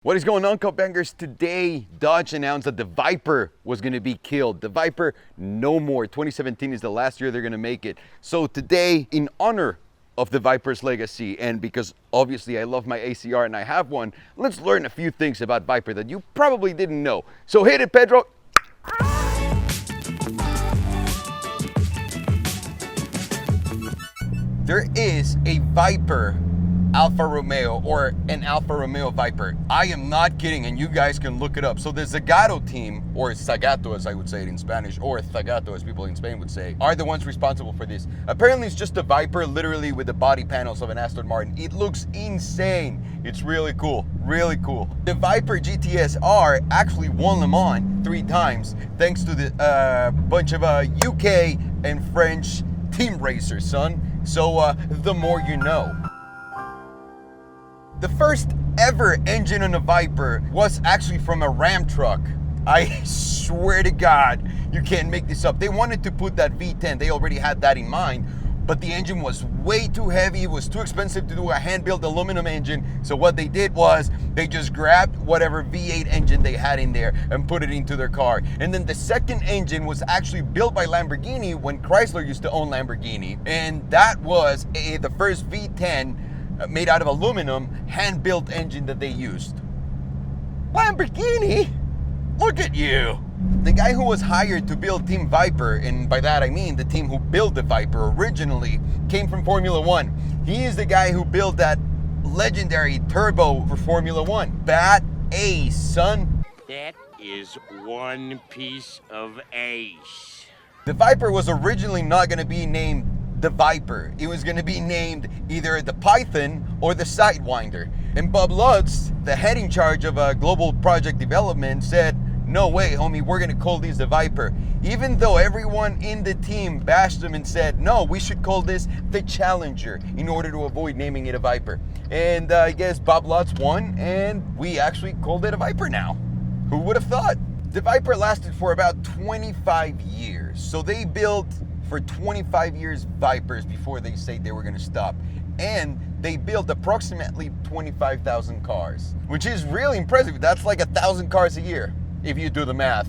What is going on, Cupbangers? Today, Dodge announced that the VIPER was going to be killed. The VIPER, no more. 2017 is the last year they're going to make it. So today, in honor of the VIPER's legacy, and because obviously I love my ACR and I have one, let's learn a few things about VIPER that you probably didn't know. So hit it, Pedro. There is a VIPER Alfa Romeo, or an Alfa Romeo VIPER. I am not kidding, and you guys can look it up. So the Zagato team, or Zagato as I would say it in Spanish, or Zagato as people in Spain would say, are the ones responsible for this. Apparently it's just a VIPER literally with the body panels of an Aston Martin. It looks insane. It's really cool, really cool. The VIPER GTS R actually won Le Mans 3 times thanks to the bunch of UK and French team racers, son. So the more you know. The first ever engine on a VIPER was actually from a Ram truck. I swear to God, you can't make this up. They wanted to put that V10, they already had that in mind, but the engine was way too heavy, it was too expensive to do a hand-built aluminum engine, so what they did was, they just grabbed whatever V8 engine they had in there and put it into their car. And then the second engine was actually built by Lamborghini when Chrysler used to own Lamborghini, and that was the first V10 made out of aluminum, hand-built engine that they used. Lamborghini? Look at you! The guy who was hired to build Team VIPER, and by that I mean the team who built the VIPER originally, came from Formula One. He is the guy who built that legendary turbo for Formula One. Bad ace, son. That is one piece of ace. The VIPER was originally not going to be named the VIPER. It was going to be named either the Python or the Sidewinder. And Bob Lutz, the head in charge of global project development, said, no way, homie, we're going to call this the VIPER. Even though everyone in the team bashed him and said, no, we should call this the Challenger in order to avoid naming it a VIPER. And I guess Bob Lutz won, and we actually called it a VIPER now. Who would have thought? The VIPER lasted for about 25 years. So they built for 25 years VIPERs before they said they were going to stop. And they built approximately 25,000 cars, which is really impressive. That's like 1,000 cars a year, if you do the math.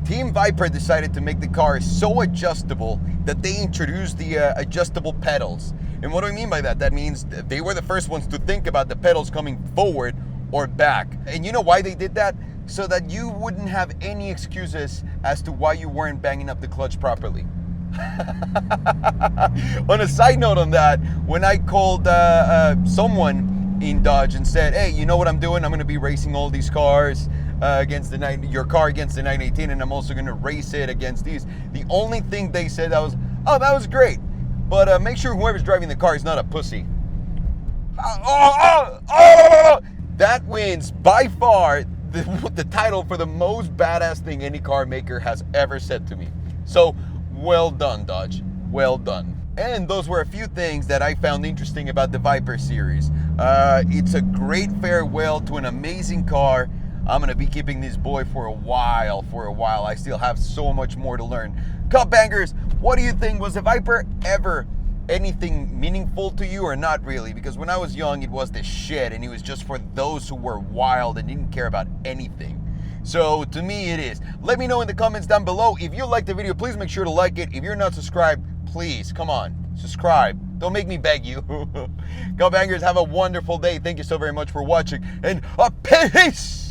Team VIPER decided to make the car so adjustable that they introduced the adjustable pedals. And what do I mean by that? That means they were the first ones to think about the pedals coming forward or back. And you know why they did that? So that you wouldn't have any excuses as to why you weren't banging up the clutch properly. On a side note on that, when I called someone in Dodge and said, hey, you know what I'm doing? I'm going to be racing all these cars against your car against the 918, and I'm also going to race it against these. The only thing they said that was, oh, that was great, but make sure whoever's driving the car is not a pussy. That wins by far the title for the most badass thing any car maker has ever said to me. So, well done, Dodge. Well done. And those were a few things that I found interesting about the VIPER series. It's a great farewell to an amazing car. I'm gonna be keeping this boy for a while. I still have so much more to learn. Cupbangers, what do you think? Was the VIPER ever anything meaningful to you or not really? Because when I was young, it was the shit, and it was just for those who were wild and didn't care about anything. So to me, it is. Let me know in the comments down below. If you liked the video, please make sure to like it. If you're not subscribed, please, come on, subscribe. Don't make me beg you. Cupbangers, have a wonderful day. Thank you so very much for watching, and peace!